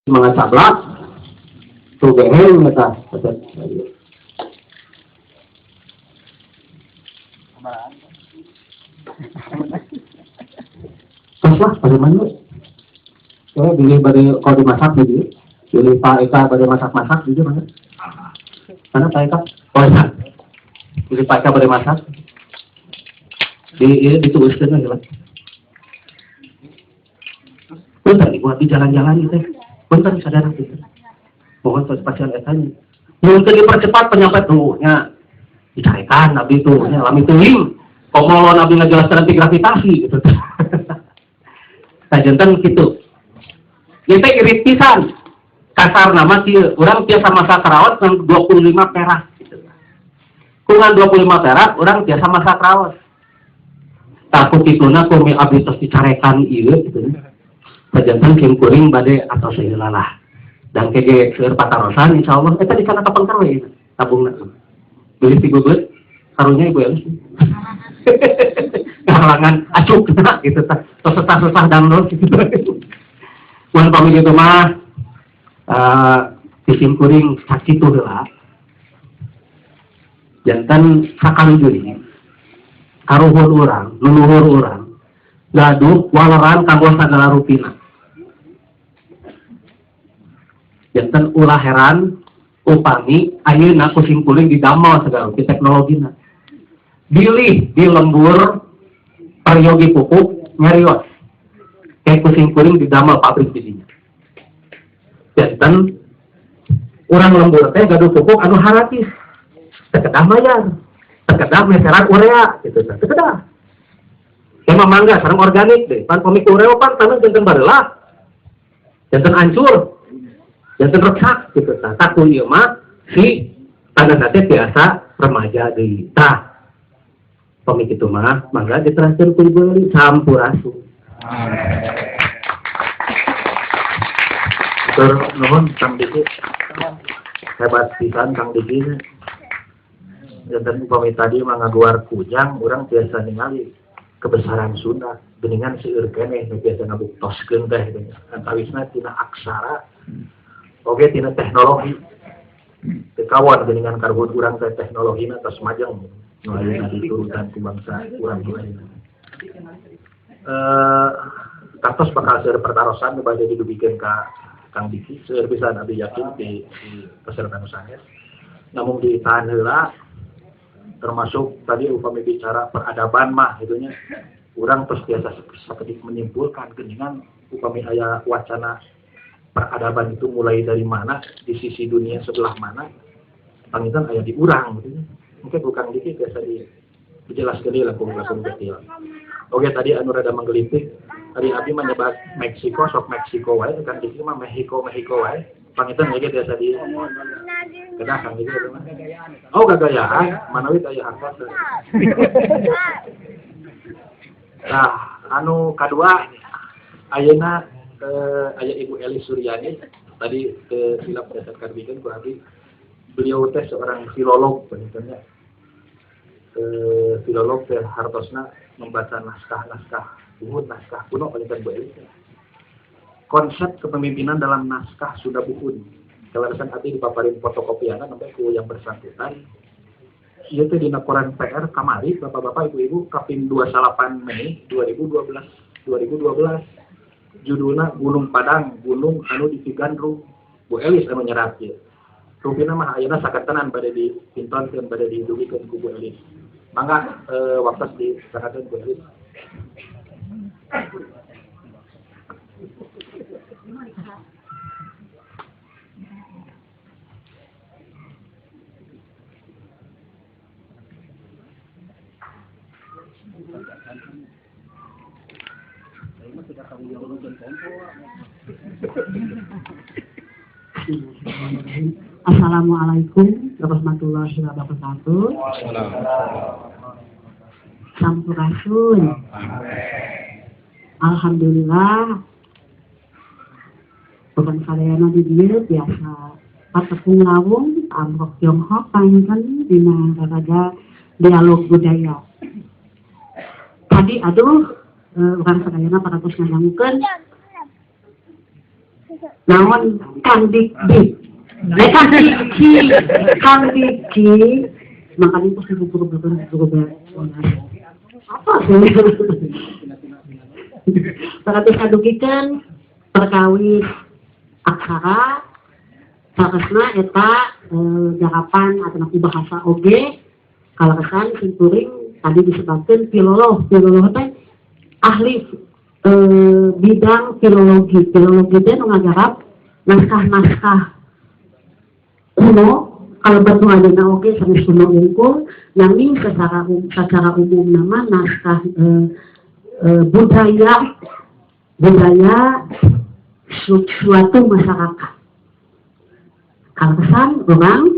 mga sablak, tugeheng eta. Kaslah pada mana? Saya pilih pada kalau dimasak gitu, pilih Pak Eka pada masak-masak gitu mana? Karena Pak Eka, oh ya, pilih Pak Eka pada masak. Dituliskan aja lah. Bentar dibuat di jalan-jalan gitu. Bentar sadar gitu. Mohon spasial etanya. Mungkin dipercepat penyampai tubuhnya. Dicarikan nabi tubuhnya lami tuling. Komolo nabi ngajelaskan anti gravitasi gitu. Nah jantan gitu. Itu irit pisan. Kasar nama sih orang biasa masak rawat dengan 25 perak gitu. Kungan 25 perak orang biasa masak rawat. Takut ituna kumi abdi tos dicarekan ieu gitu. Pajantan kim kuring bade atau seulalah. Dan kege seueur patarosan insyaallah eta di kana kapengker we tabungna. Beli ti gugut karunya Ibu Elis. Kalangan acukna gitu tah. Tos susah download gitu. Mun pami kitu mah disim kuring sakitu heula. Jantan sakali deui. Karuhun urang, luluhur urang, gaduh walaran kanggo sagala rupina. Janten ulah heran, upami ayeuna kucing kuling didamel segala rupi teknologina. Bilih di lembur peryogi pupuk nyarios. Kayak kucing kuling didamel pabrik didinya. Janten urang lembur teh gaduh pupuk anu haratis. Tekedah mayar. Terkedah meseran urea gitu kan terkedah emang mangga sareng organik deh pan komik urea pan tanah jantan barelah jantan hancur jantan reksak gitu kan tak ieu mah si tanah teh biasa remaja deui tah komik itu mah mangga diteraskeun ku Ibu Eli sampurasun tur nuhun Kang Diki hebat pisan Kang Diki. Dan upami tadi mengaguar kujang, orang biasa ningali kebesaran Sunda, geningan seueur keneh biasa ngabuktoskeun teh antawisna tina aksara, oge tina teknologi. Tekawan geningan karbon urang teh teknologina tos majeng nu ayeuna diturutan ku bangsa urang ayeuna. Kantos bakal seueur pertarosan nu bade didugikeun ka Kang Diki, seueur pisan abdi yakin di peserta nu sanes. Namun ditahan heula termasuk tadi upami bicara peradaban mah itunya orang terus biasa seperti menyimpulkan geningan upami aya wacana peradaban itu mulai dari mana di sisi dunia sebelah mana pangitan aya di urang gitu mungkin bukan dikit biasa dijelaskan dia langsung kecil. Oke tadi anu rada menggelitik tadi abi menyebut Meksiko sok Meksiko wae kan dikit mah Mexico wae pangitan lagi biasa di kedah kan gitu mah. Oh gagayaan, manawi aya angkot. Nah, anu kadua ayeuna aya Ibu Eli Suryani tadi silap berdasarkan bikin ku abi beliau teh seorang filolog penelitiannya. Filolog teh hartosna membaca naskah-naskah kuno penelitian Bu Eli. Konsep kepemimpinan dalam naskah Sunda Buhun. Kelarasan hati dipaparin fotokopiana sampai ku yang bersangkutan. Ieu teh dina koran PR kamari Bapak-bapak Ibu-ibu kaping 28 Mei 2012. Judulna Gunung Padang, gunung anu dipigandrung. Bu Elis anu nyerat ieu. Rupina mah ayeuna saketenan bade dipintonkeun bade didugikeun ku Bu Elis. Mangga waktos disangkateun Bu Elis. Assalamualaikum warahmatullahi wabarakatuh. Sampurasun. Alhamdulillah. Bukan sadayana di dieu biasa patepung lawung amrok Tiongkok panjang dina raraga dialog budaya. Tadi orang sadayana paratos ngadangukeun naon Kang Diki. Kang Diki, makanya itu sih guru apa sih? Terus kadugikan perkawis aksara, saresna eta jarapan atau bahasa oge, kalasan simpuring tadi disebutkan filolog teh ahli bidang filologi teh ngagarap naskah-naskah kuno kalau batu adena oge sanes kuno unggul nami secara umum nama naskah budaya suatu masyarakat. Kalasan orang